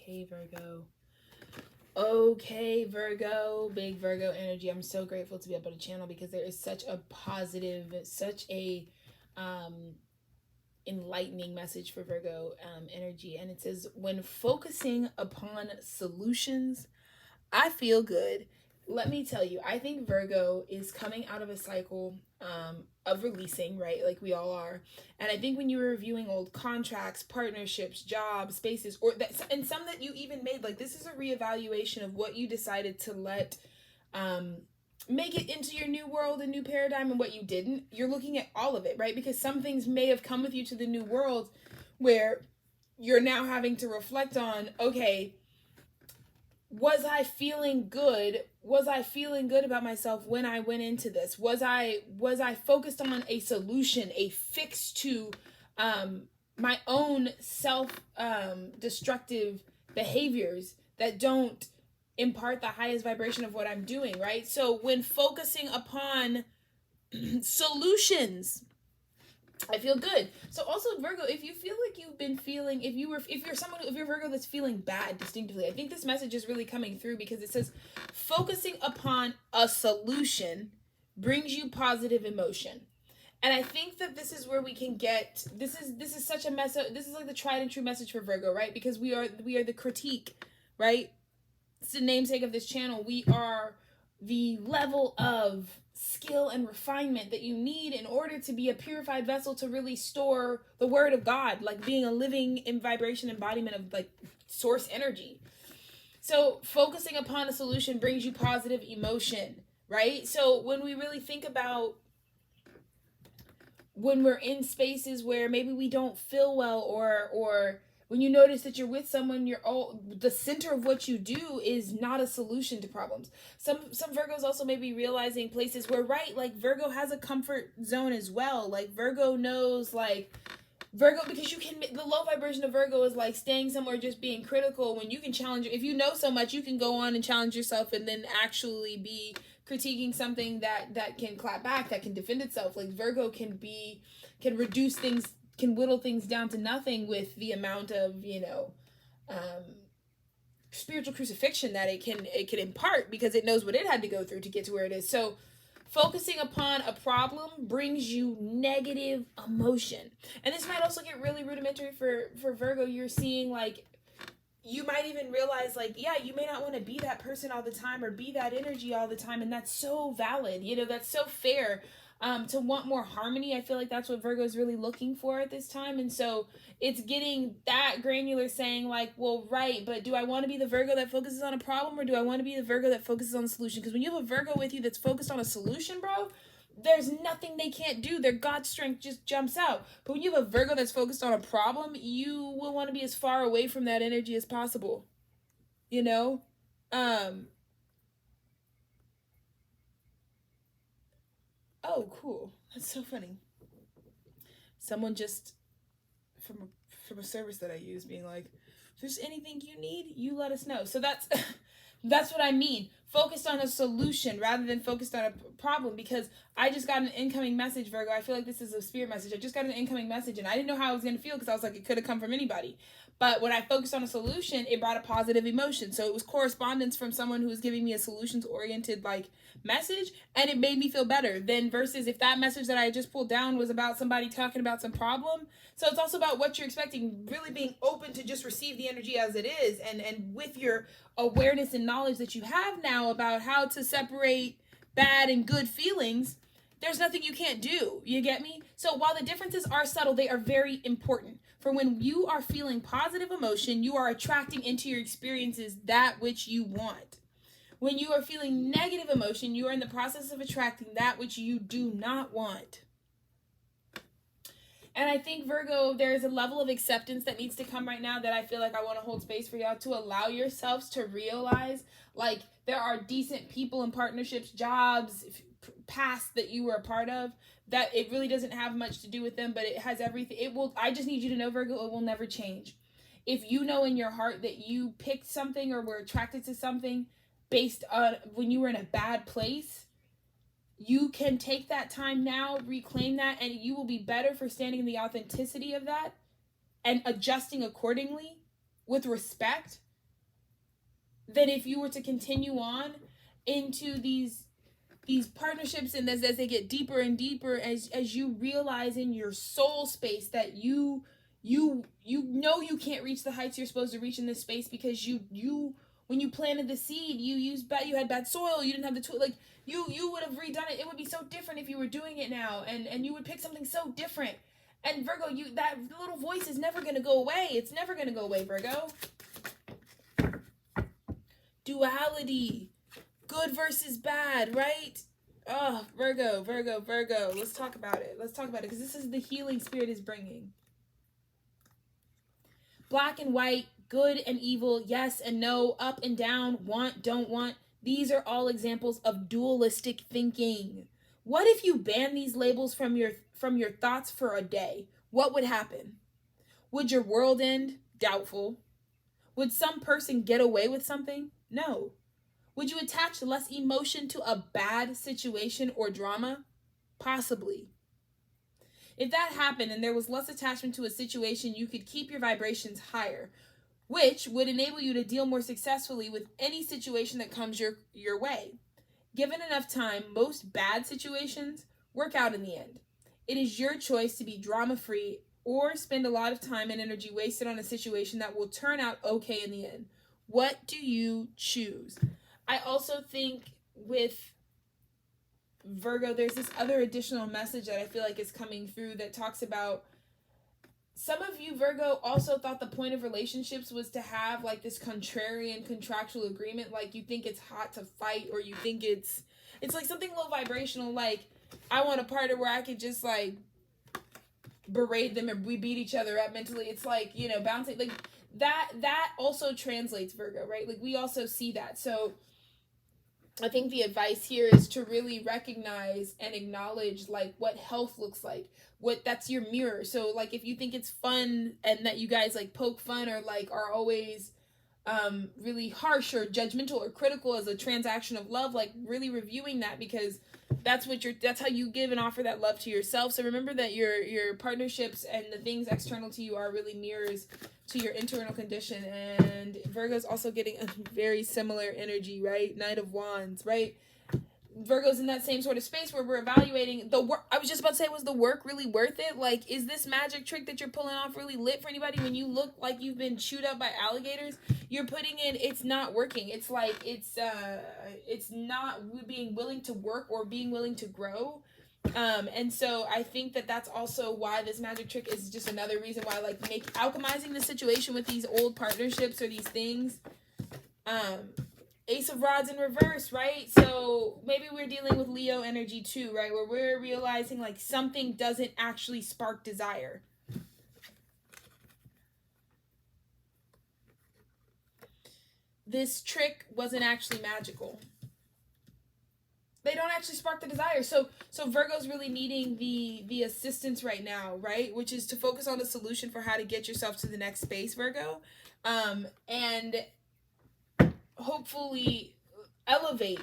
Okay, Virgo. Okay, Virgo, big Virgo energy. I'm so grateful to be able to channel because there is such a positive, such a enlightening message for Virgo energy. And it says, when focusing upon solutions, I feel good. Let me tell you, I think Virgo is coming out of a cycle of releasing, right? Like we all are. And I think when you were reviewing old contracts, partnerships, jobs, spaces, or that, and some that you even made, like this is a reevaluation of what you decided to let make it into your new world and new paradigm and what you didn't. You're looking at all of it, right? Because some things may have come with you to the new world where you're now having to reflect on, okay, was I feeling good? Was I feeling good about myself when I went into this? Was I focused on a solution, a fix to my own self destructive behaviors that don't impart the highest vibration of what I'm doing, right? So when focusing upon solutions, I feel good. So also Virgo, if you feel like you've been feeling, if you're Virgo that's feeling bad distinctively, I think this message is really coming through because it says focusing upon a solution brings you positive emotion. And I think that this is where we can get, this is such a message, this is like the tried and true message for Virgo, right? Because we are the critique, right? It's the namesake of this channel. We are the level of skill and refinement that you need in order to be a purified vessel to really store the word of God, like being a living in vibration embodiment of like source energy. So focusing upon a solution brings you positive emotion, right? So when we really think about when we're in spaces where maybe we don't feel well, or when you notice that you're with someone, you're all the center of what you do is not a solution to problems. Some Virgos also may be realizing places where, right, like Virgo has a comfort zone as well. Like Virgo knows, like Virgo, because you can, the low vibration of Virgo is like staying somewhere just being critical when you can challenge. If you know so much, you can go on and challenge yourself and then actually be critiquing something that can clap back, that can defend itself. Like Virgo can reduce things, can whittle things down to nothing with the amount of, spiritual crucifixion that it can impart, because it knows what it had to go through to get to where it is. So focusing upon a problem brings you negative emotion. And this might also get really rudimentary for Virgo. You're seeing, like, you might even realize, like, yeah, you may not want to be that person all the time or be that energy all the time. And that's so valid. That's so fair. To want more harmony. I feel like that's what Virgo is really looking for at this time. And so it's getting that granular, saying like, well, right, but do I want to be the Virgo that focuses on a problem, or do I want to be the Virgo that focuses on a solution? Because when you have a Virgo with you that's focused on a solution, bro, there's nothing they can't do. Their God strength just jumps out. But when you have a Virgo that's focused on a problem, you will want to be as far away from that energy as possible. Oh, cool. That's so funny. Someone just from a service that I use being like, if there's anything you need, you let us know. So that's that's what I mean. Focused on a solution rather than focused on a problem, because I just got an incoming message, Virgo. I feel like this is a spirit message. I just got an incoming message and I didn't know how I was going to feel, because I was like, it could have come from anybody. But when I focused on a solution, it brought a positive emotion. So it was correspondence from someone who was giving me a solutions-oriented like message, and it made me feel better than versus if that message that I just pulled down was about somebody talking about some problem. So it's also about what you're expecting, really being open to just receive the energy as it is, and with your awareness and knowledge that you have now about how to separate bad and good feelings, there's nothing you can't do. You get me? So while the differences are subtle, they are very important. For when you are feeling positive emotion, you are attracting into your experiences that which you want. When you are feeling negative emotion, you are in the process of attracting that which you do not want. And I think, Virgo, there's a level of acceptance that needs to come right now that I feel like I want to hold space for y'all to allow yourselves to realize, like, there are decent people and partnerships, jobs, past that you were a part of, that it really doesn't have much to do with them, but it has everything. I just need you to know, Virgo, it will never change. If you know in your heart that you picked something or were attracted to something based on when you were in a bad place, you can take that time now, reclaim that, and you will be better for standing in the authenticity of that and adjusting accordingly with respect than if you were to continue on into these partnerships, and as they get deeper and deeper, as you realize in your soul space that you know you can't reach the heights you're supposed to reach in this space, because you when you planted the seed, you had bad soil, you didn't have the tool, like you would have redone it. It would be so different if you were doing it now, and you would pick something so different. And Virgo, that little voice is never going to go away. It's never going to go away, Virgo. Duality, good versus bad, right? Oh, Virgo. Let's talk about it. Because this is the healing Spirit is bringing. Black and white, good and evil, yes and no, up and down, want, don't want. These are all examples of dualistic thinking. What if you ban these labels from your thoughts for a day? What would happen? Would your world end? Doubtful. Would some person get away with something? No. Would you attach less emotion to a bad situation or drama? Possibly. If that happened and there was less attachment to a situation, you could keep your vibrations higher, which would enable you to deal more successfully with any situation that comes your way. Given enough time, most bad situations work out in the end. It is your choice to be drama-free or spend a lot of time and energy wasted on a situation that will turn out okay in the end. What do you choose? I also think with Virgo, there's this other additional message that I feel like is coming through that talks about, some of you, Virgo, also thought the point of relationships was to have like this contrarian contractual agreement. Like you think it's hot to fight, or you think it's like something low vibrational. Like I want a partner where I could just like berate them and we beat each other up mentally. It's like, bouncing like that also translates, Virgo, right? Like we also see that. So I think the advice here is to really recognize and acknowledge like what health looks like. That's your mirror. So like if you think it's fun and that you guys like poke fun or like are always really harsh or judgmental or critical as a transaction of love, like really reviewing that, because that's how you give and offer that love to yourself. So remember that your partnerships and the things external to you are really mirrors to your internal condition. And Virgo's also getting a very similar energy, right? Knight of Wands, right? Virgo's in that same sort of space where we're evaluating the work. I was just about to say, was the work really worth it? Like, is this magic trick that you're pulling off really lit for anybody? When you look like you've been chewed up by alligators, you're putting in, it's not working. It's like, it's not being willing to work or being willing to grow. And so I think that that's also why this magic trick is just another reason why, like, alchemizing the situation with these old partnerships or these things. Ace of Rods in reverse, right? So maybe we're dealing with Leo energy too, right? Where we're realizing like something doesn't actually spark desire. This trick wasn't actually magical. They don't actually spark the desire. So Virgo's really needing the assistance right now, right? Which is to focus on the solution for how to get yourself to the next space, Virgo. And hopefully elevate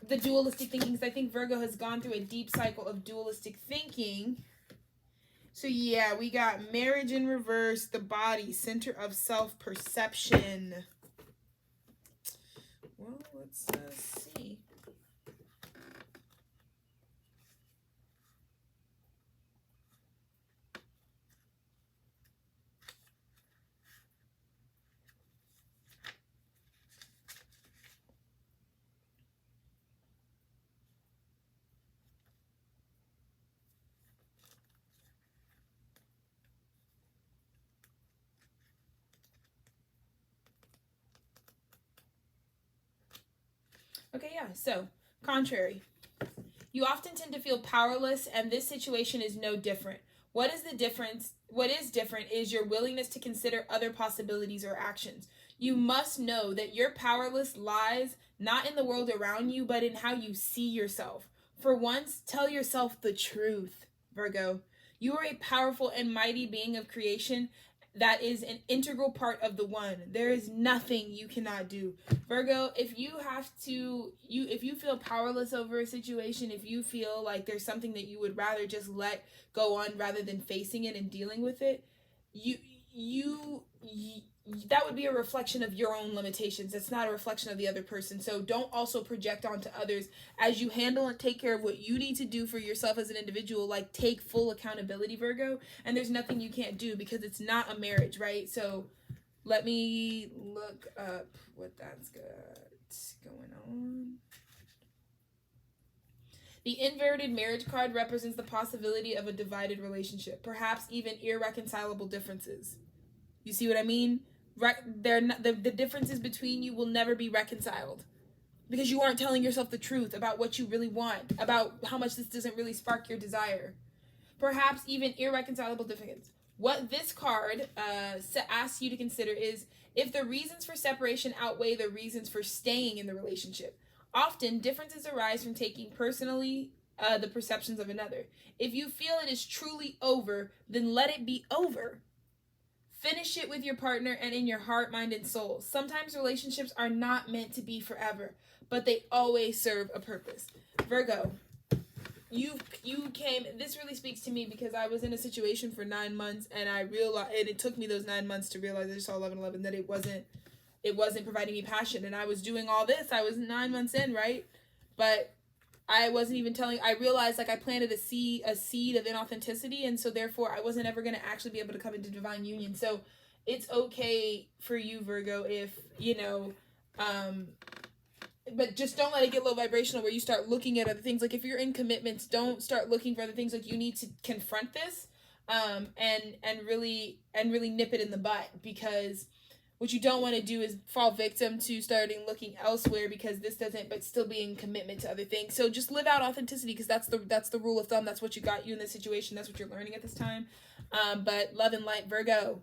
the dualistic thinking, because I think Virgo has gone through a deep cycle of dualistic thinking. So yeah, we got marriage in reverse, the body, center of self-perception. Well, let's see. Okay, yeah, so, contrary. You often tend to feel powerless, and this situation is no different. What is different is your willingness to consider other possibilities or actions. You must know that your powerless lies not in the world around you, but in how you see yourself. For once, tell yourself the truth, Virgo. You are a powerful and mighty being of creation that is an integral part of the one. There is nothing you cannot do. Virgo, if you feel powerless over a situation, if you feel like there's something that you would rather just let go on rather than facing it and dealing with it, you that would be a reflection of your own limitations. It's not a reflection of the other person. So don't also project onto others. As you handle and take care of what you need to do for yourself as an individual, like, take full accountability, Virgo. And there's nothing you can't do, because it's not a marriage, right? So let me look up what that's going on. The inverted marriage card represents the possibility of a divided relationship, perhaps even irreconcilable differences. You see what I mean? The differences between you will never be reconciled, because you aren't telling yourself the truth about what you really want, about how much this doesn't really spark your desire. Perhaps even irreconcilable differences. What this card asks you to consider is if the reasons for separation outweigh the reasons for staying in the relationship. Often, differences arise from taking personally the perceptions of another. If you feel it is truly over, then let it be over. Finish it with your partner and in your heart, mind, and soul. Sometimes relationships are not meant to be forever, but they always serve a purpose. Virgo, you came, this really speaks to me, because I was in a situation for 9 months, and I realized, and it took me those 9 months to realize, I just saw 11:11, that it wasn't providing me passion. And I was doing all this. I was 9 months in, right? But I wasn't even I realized, like, I planted a seed of inauthenticity, and so therefore I wasn't ever going to actually be able to come into divine union. So it's okay for you, Virgo, if, but just don't let it get low vibrational where you start looking at other things. Like, if you're in commitments, don't start looking for other things. Like, you need to confront this, and really nip it in the butt, because what you don't want to do is fall victim to starting looking elsewhere, because this doesn't, but still be in commitment to other things. So just live out authenticity, because that's the rule of thumb. That's what got you in this situation. That's what you're learning at this time. But love and light, Virgo.